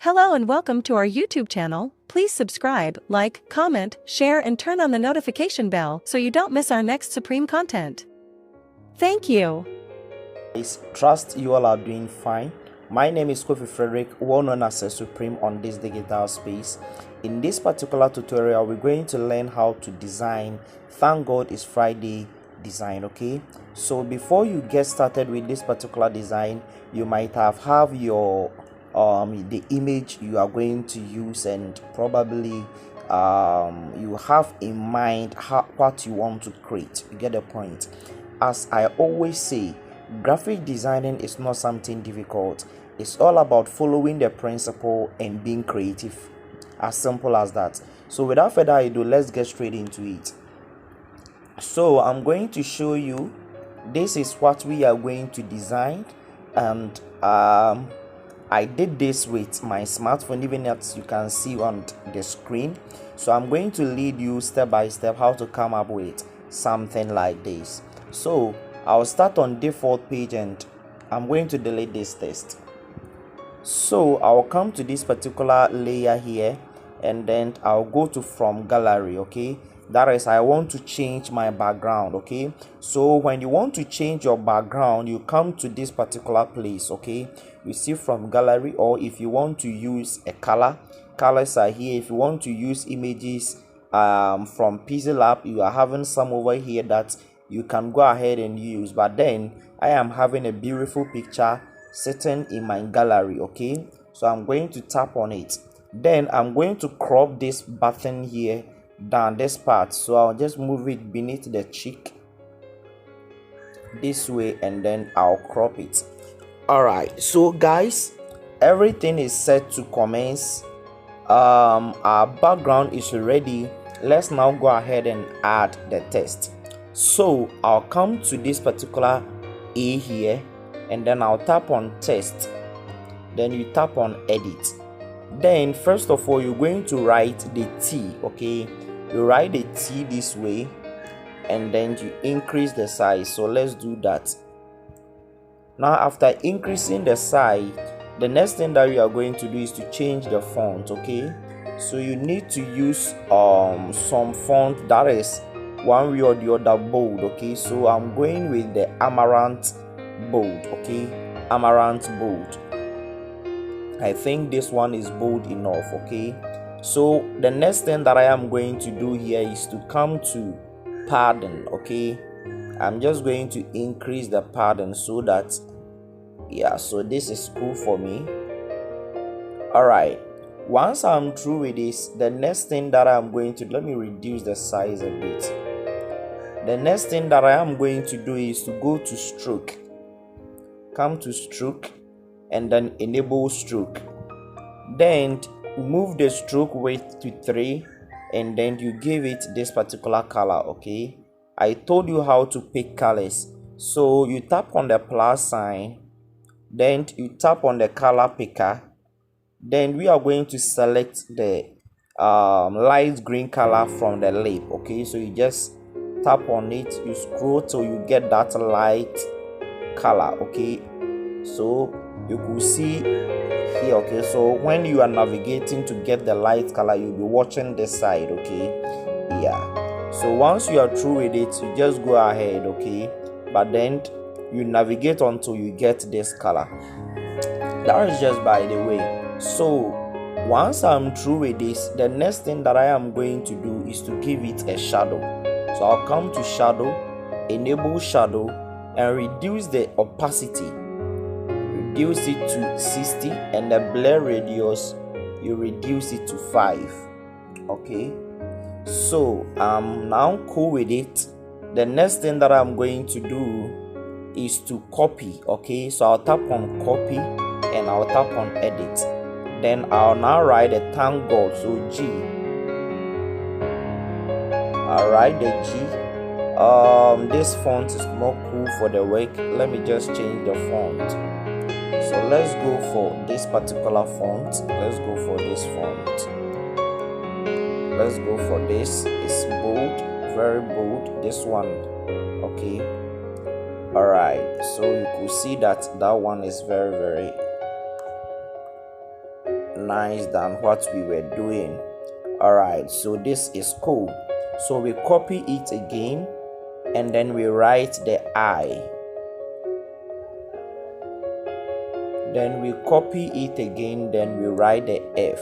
Hello and welcome to our YouTube channel. Please subscribe, like, comment, share and turn on the notification bell so you don't miss our next Supreme content. Thank you. Trust you all are doing fine. My name is Kofi Frederick, well known as a Supreme on this digital space. In this particular tutorial, we're going to learn how to design Thank God It's Friday design. Okay, so before you get started with this particular design, you might have your the image you are going to use, and probably you have in mind what you want to create. You get the point. As I always say, graphic designing is not something difficult. It's all about following the principle and being creative. As simple as that. So without further ado, let's get straight into it. So I'm going to show you, this is what we are going to design, and I did this with my smartphone, even as you can see on the screen. So I'm going to lead you step by step how to come up with something like this. So I'll start on default page and I'm going to delete this text. So I'll come to this particular layer here and then I'll go to from gallery. Okay, that is, I want to change my background. Okay, so when you want to change your background, you come to this particular place. Okay, you see from gallery, or if you want to use a colors are here. If you want to use images from pixellab, you are having some over here that you can go ahead and use, but then I am having a beautiful picture sitting in my gallery. Okay, so I'm going to tap on it, then I'm going to crop this button here down this part. So I'll just move it beneath the cheek this way and then I'll crop it. All right, so guys, everything is set to commence. Our background is ready. Let's now go ahead and add the text. So I'll come to this particular A here and then I'll tap on text, then you tap on edit. Then first of all, you're going to write the T. Okay, you write the T this way and then you increase the size. So let's do that. Now after increasing the size, the next thing that you are going to do is to change the font. Okay, so you need to use some font that is one way or the other bold. Okay, so I'm going with the Amaranth bold. Okay, Amaranth bold. I think this one is bold enough. Okay, so the next thing that I am going to do here is to come to padding. Okay, I'm just going to increase the padding so that, yeah, so this is cool for me. All right, once I'm through with this, the next thing that I'm going to, let me reduce the size a bit. The next thing that I am going to do is to go to stroke, come to stroke and then enable stroke, then move the stroke width to 3 and then you give it this particular color. Okay, I told you how to pick colors. So you tap on the plus sign, then you tap on the color picker, then we are going to select the light green color from the lip. Okay, so you just tap on it, you scroll till you get that light color. Okay, so you could see here. Okay, so when you are navigating to get the light color, you'll be watching this side. Okay, yeah, so once you are through with it, you just go ahead. Okay, but then you navigate until you get this color. That is just by the way. So once I'm through with this, the next thing that I am going to do is to give it a shadow. So I'll come to shadow, enable shadow and reduce the opacity, reduce it to 60, and the blur radius you reduce it to 5. Okay, so I'm now cool with it. The next thing that I'm going to do is to copy. Okay, so I'll tap on copy and I'll tap on edit, then I'll now write a thank God. So G, I'll write the G. This font is more cool for the work. Let me just change the font. So let's go for this particular font. Let's go for this font. Let's go for this. It's bold, very bold, this one. Okay, all right, so you could see that that one is very nice than what we were doing. Alright, so this is cool. So we copy it again and then we write the I. Then we copy it again, then we write the F.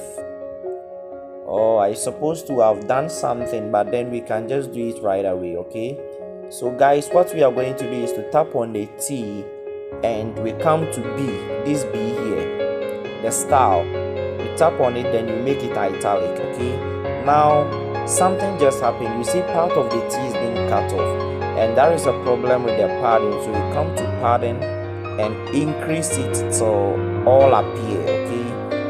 Oh, I supposed to have done something, but then we can just do it right away, okay? So guys, what we are going to do is to tap on the T and we come to B, this B here, the style. You tap on it, then you make it italic, okay? Now, something just happened. You see part of the T is being cut off, and that is a problem with the padding. So we come to padding and increase it till all appear, okay?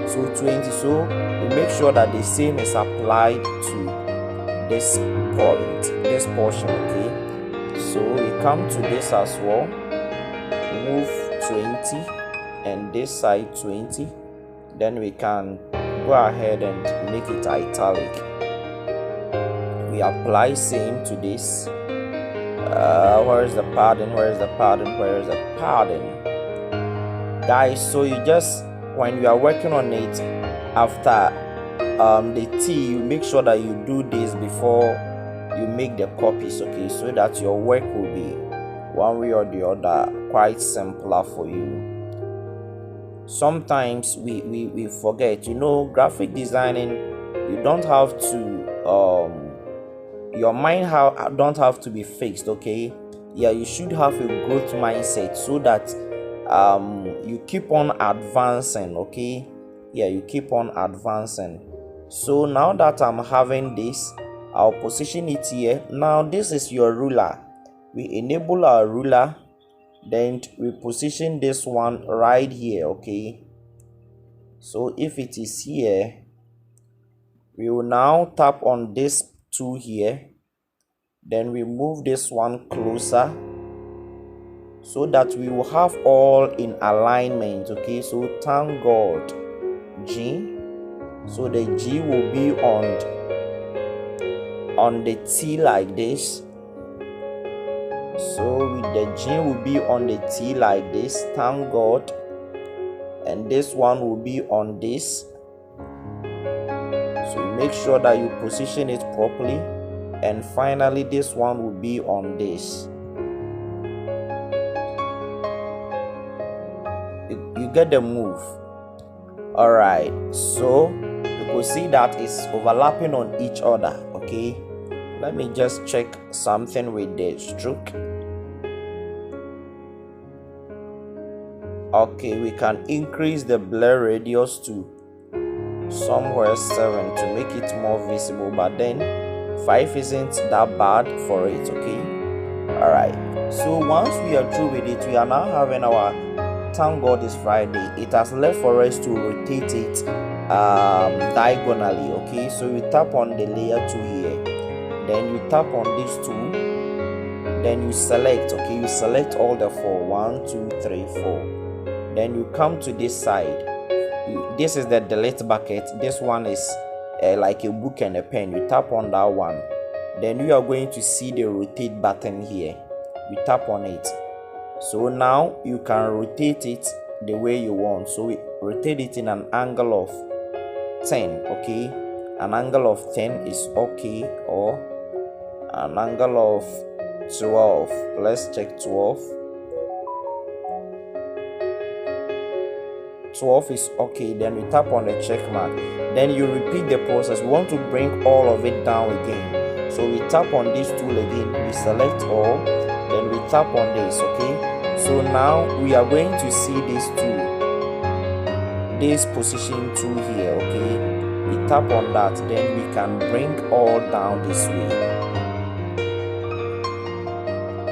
So 20, so we make sure that the same is applied to this point, this portion, okay? So we come to this as well, move 20 and this side 20, then we can go ahead and make it italic. We apply same to this. Where is the padding? Where is the padding? Where is the padding? Guys, so you just, when you are working on it, after the T, you make sure that you do this before you make the copies, okay, so that your work will be one way or the other quite simpler for you. Sometimes we forget, you know, graphic designing, you don't have to your mind don't have to be fixed, okay? Yeah, you should have a growth mindset so that you keep on advancing, okay? Yeah, you keep on advancing. So now that I'm having this, I'll position it here. Now this is your ruler. We enable our ruler, then we position this one right here, okay? So if it is here, we will now tap on this tool here, then we move this one closer so that we will have all in alignment, okay? So thank God, G, so the G will be on the T like this. So with the G will be on the T like this, thank God, and this one will be on this. So you make sure that you position it properly, and finally this one will be on this. You get the move. All right, so you could see that it's overlapping on each other, okay? Let me just check something with the stroke. Okay, we can increase the blur radius to somewhere 7 to make it more visible, but then 5 isn't that bad for it, okay? All right, so once we are through with it, we are now having our thank God it's Friday. It has left for us to rotate it diagonally, okay? So you tap on the layer tool here, then you tap on this tool, then you select, okay? You select all the 4, 1 2 3 4, then you come to this side. This is the delete bucket. This one is like a book and a pen. You tap on that one, then you are going to see the rotate button here. You tap on it, so now you can rotate it the way you want. So we rotate it in an angle of 10, okay? An angle of 10 is okay, or an angle of 12. Let's check 12. 12 is okay. Then we tap on the check mark, then you repeat the process. We want to bring all of it down again, so we tap on this tool again, we select all, then we tap on this, okay? So now we are going to see this tool, this position tool here, okay? We tap on that, then we can bring all down this way.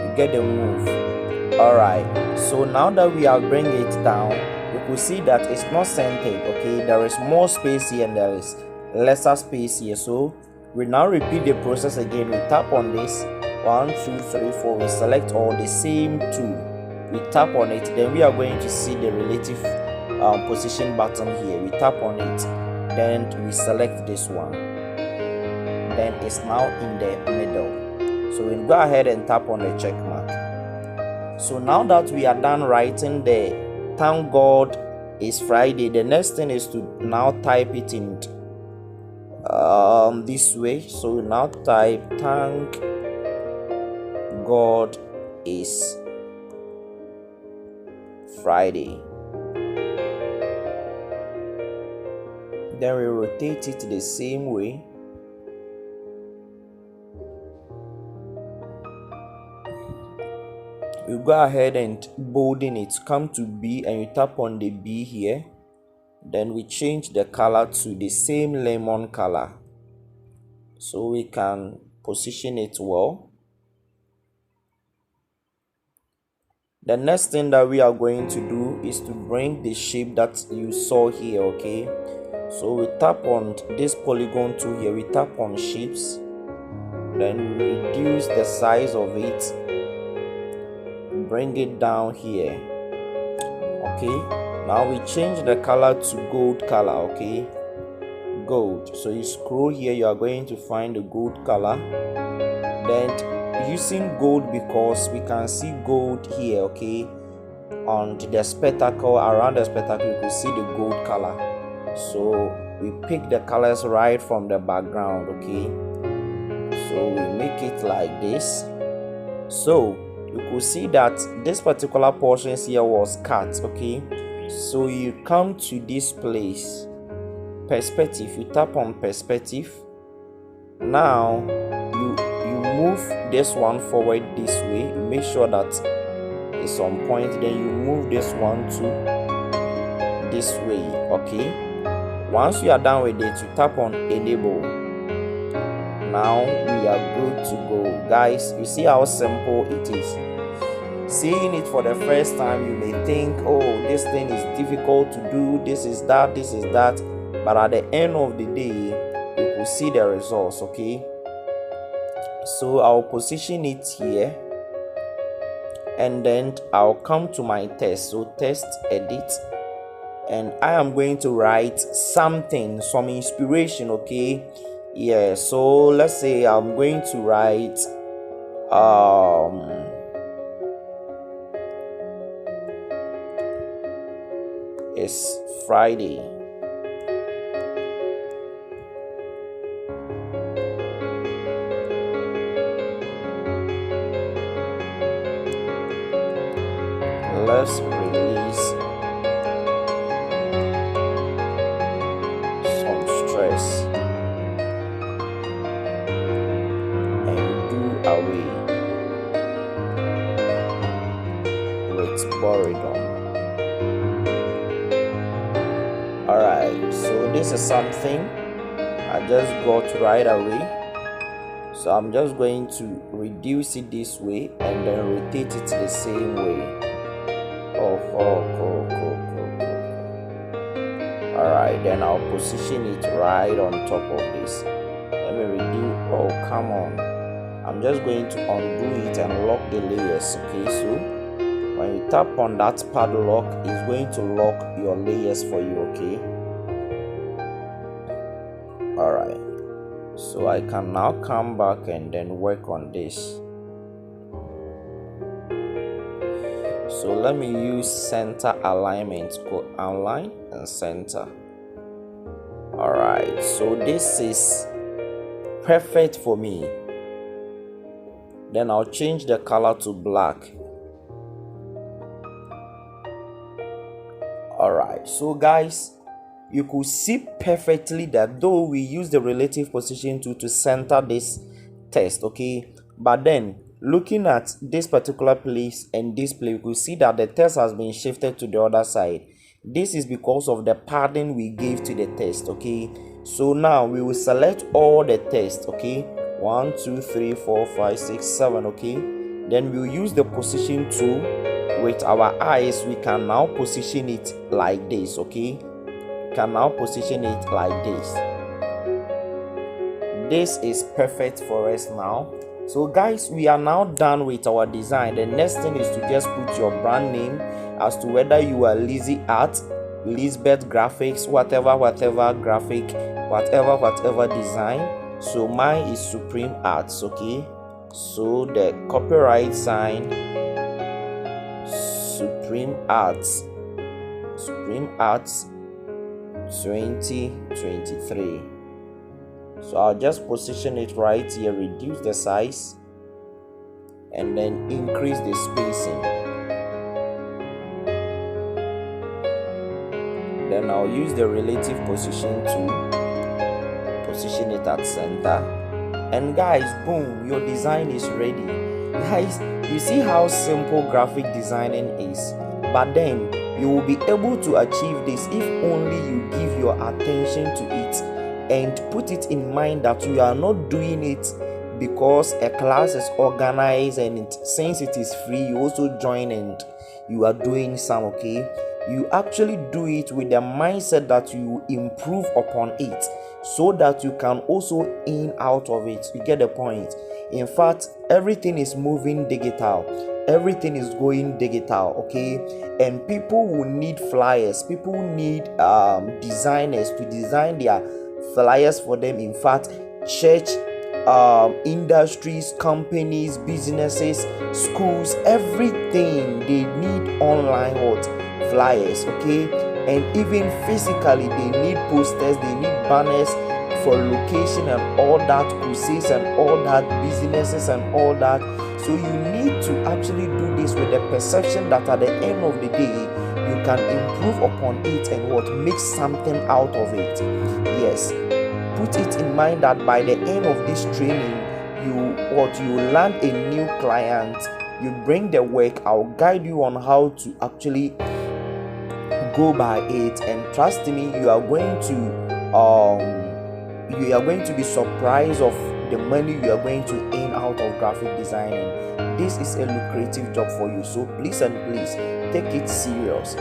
You get the move. All right, so now that we have bring it down, you could see that it's not centered, okay? There is more space here and there is lesser space here. So we now repeat the process again. We tap on this, 1 2 3 4, we select all the same tool, we tap on it, then we are going to see the relative position button here. We tap on it, then we select this one, then it's now in the middle. So we'll go ahead and tap on the check mark. So now that we are done writing the thank God is Friday. The next thing is to now type it in this way. So now type thank God is Friday. Then we rotate it the same way. You go ahead and bolden it, come to B and you tap on the B here. Then we change the color to the same lemon color so we can position it well. The next thing that we are going to do is to bring the shape that you saw here, okay? So we tap on this polygon tool here, we tap on shapes, then we reduce the size of it, bring it down here, okay? Now we change the color to gold color, okay? Gold. So you scroll here, you are going to find the gold color. Then using gold because we can see gold here, okay? On the spectacle, around the spectacle, you can see the gold color. So we pick the colors right from the background, okay? So we make it like this. So you could see that this particular portion here was cut, okay? So you come to this place, perspective, you tap on perspective. Now you move this one forward this way, you make sure that it's on point, then you move this one to this way, okay? Once you are done with it, you tap on enable. Now we are good to go. Guys, you see how simple it is. Seeing it for the first time, you may think, oh, this thing is difficult to do, this is that, but at the end of the day, you will see the results, okay? So I'll position it here, and then I'll come to my test. So test, edit, and I am going to write something, some inspiration, okay? Yeah, so let's say I'm going to write it's Friday. Let's release some stress and do away with boredom. Alright, so this is something I just got right away. So I'm just going to reduce it this way and then rotate it the same way. Cool. Alright, then I'll position it right on top of this. Let me reduce. Oh, come on. I'm just going to undo it and lock the layers, okay? So when you tap on that padlock, it's going to lock your layers for you, okay? Alright, so I can now come back and then work on this. So let me use center alignment, go align and center. Alright, so this is perfect for me. Then I'll change the color to black. Alright, so guys, you could see perfectly that though we use the relative position tool to center this text, okay, but then looking at this particular place and this place, you could see that the text has been shifted to the other side. This is because of the padding we gave to the text, okay? So now we will select all the text, okay? 1 2 3 4 5 6 7, okay? Then we'll use the position tool. With our eyes, we can now position it like this, okay? We can now position it like this. This is perfect for us now. So guys, we are now done with our design. The next thing is to just put your brand name as to whether you are Lizzie Art, Lisbeth Graphics, whatever graphic, whatever design. So mine is Supreme Arts, okay? So the copyright sign, Supreme Arts. Supreme Arts 2023. So I'll just position it right here, reduce the size, and then increase the spacing. Then I'll use the relative position to position it at center. And guys, boom, your design is ready. Guys, you see how simple graphic designing is, but then you will be able to achieve this if only you give your attention to it and put it in mind that you are not doing it because a class is organized and since it is free you also join and you are doing some. Okay, you actually do it with the mindset that you improve upon it so that you can also earn out of it. You get the point? In fact, everything is moving digital, everything is going digital. Okay, and people will need flyers, people need designers to design their flyers for them. In fact, church, industries, companies, businesses, schools, everything, they need online flyers. Okay, and even physically they need posters, they need banners for location and all that, crusades and all that, businesses and all that. So you need to actually do this with the perception that at the end of the day you can improve upon it and make something out of it. Yes, put it in mind that by the end of this training you land a new client, you bring the work, I'll guide you on how to actually go by it, and trust me, you are going to be surprised of the money you are going to earn out of graphic designing. This is a lucrative job for you, so please and please take it serious.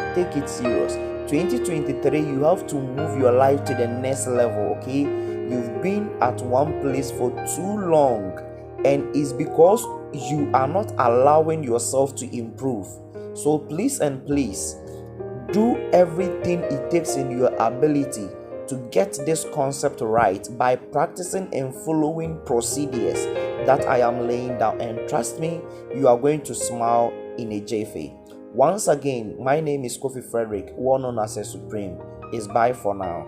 2023, you have to move your life to the next level. Okay, you've been at one place for too long and it's because you are not allowing yourself to improve. So please and please do everything it takes in your ability to get this concept right by practicing and following procedures that I am laying down, and trust me, you are going to smile in a jiffy. Once again, my name is Kofi Frederick, known as a Supreme. It's bye for now.